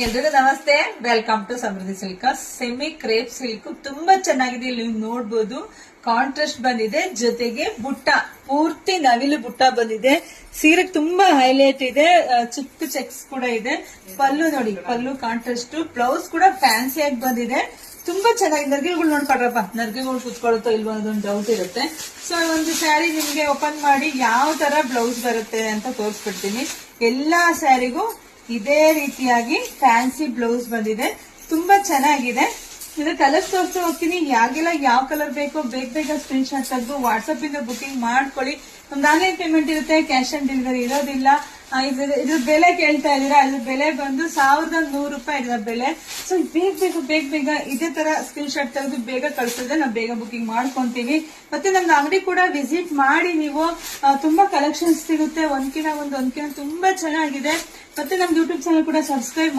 ಎಲ್ರಿಗೂ ನಮಸ್ತೆ. Welcome to Samruddhi silk. Semi crepe silk ತುಂಬಾ ಚೆನ್ನಾಗಿದೆ. ಇಲ್ಲಿ ನೀವು ನೋಡಬಹುದು ಕಾಂಟ್ರಾಸ್ಟ್ ಬಂದಿದೆ, ಜೊತೆಗೆ ಬುಟ್ಟ ಪೂರ್ತಿ ನವಿಲು ಬುಟ್ಟ ಬಂದಿದೆ. ಸೀರೆ ತುಂಬಾ ಹೈಲೈಟ್ ಇದೆ, ಚಿಕ್ಕ ಚೆಕ್ಸ್ ಕೂಡ ಇದೆ. ಪಲ್ಲು ನೋಡಿ, ಪಲ್ಲು ಕಾಂಟ್ರಾಸ್ಟ್, ಬ್ಲೌಸ್ ಕೂಡ ಫ್ಯಾನ್ಸಿ ಆಗಿ ಬಂದಿದೆ. ತುಂಬಾ ಚೆನ್ನಾಗಿದೆ. ನರ್ಗಿಗಳು ನೋಡ್ಕೊಡ್ರಪ್ಪ, ನರ್ಗಿಗಳು ಕುತ್ಕೊಳುತ್ತೋ ಇಲ್ವೋ ಅನ್ನೋದೊಂದು ಡೌಟ್ ಇರುತ್ತೆ. ಸೊ ಒಂದು ಸ್ಯಾರಿ ನಿಮ್ಗೆ ಓಪನ್ ಮಾಡಿ ಯಾವ ತರ ಬ್ಲೌಸ್ ಬರುತ್ತೆ ಅಂತ ತೋರಿಸ್ಬಿಡ್ತೀನಿ. ಎಲ್ಲಾ ಸ್ಯಾರಿಗೂ ಇದೇ ರೀತಿಯಾಗಿ ಫ್ಯಾನ್ಸಿ ಬ್ಲೌಸ್ ಬಂದಿದೆ. ತುಂಬಾ ಚೆನ್ನಾಗಿದೆ. ಇದ್ರ ಕಲರ್ಸ್ ತೋರಿಸ್ತಾ ಹೋಗ್ತೀನಿ. ಯಾರಿಗೆಲ್ಲ ಯಾವ ಕಲರ್ ಬೇಕೋ ಬೇಗ ಸ್ಕ್ರೀನ್ ಶಾಟ್ ತೆಗೆದು ವಾಟ್ಸ್ಆಪ್ ಇಂದ ಬುಕಿಂಗ್ ಮಾಡ್ಕೊಳ್ಳಿ. ಒಂದು ಆನ್ಲೈನ್ ಪೇಮೆಂಟ್ ಇರುತ್ತೆ, ಕ್ಯಾಶ್ ಆನ್ ಡೆಲಿವರಿ ಇರೋದಿಲ್ಲ. ಇದ್ರ ಬೆಲೆ ಕೇಳ್ತಾ ಇದೀರಾ, ಅದ್ರ ಬೆಲೆ ಬಂದು 1100 ರೂಪಾಯಿ ಇದರ ಬೆಲೆ. ಸೊ ಬೇಗ ಇದೇ ತರ ಸ್ಕ್ರೀನ್ ಶಾಟ್ ತೆಗೆದು ಬೇಗ ಕಳಿಸಿದ್ರೆ ನಾವು ಬೇಗ ಬುಕಿಂಗ್ ಮಾಡ್ಕೊಂತೀವಿ. ಮತ್ತೆ ನಮ್ದು ಅಂಗಡಿ ಕೂಡ ವಿಸಿಟ್ ಮಾಡಿ, ನೀವು ತುಂಬಾ ಕಲೆಕ್ಷನ್ಸ್ ಸಿಗುತ್ತೆ. ಒಂದ್ಕಿನ ತುಂಬಾ ಚೆನ್ನಾಗಿದೆ. ಮತ್ತೆ ನಮ್ದು ಯೂಟ್ಯೂಬ್ ಚಾನಲ್ ಕೂಡ ಸಬ್ಸ್ಕ್ರೈಬ್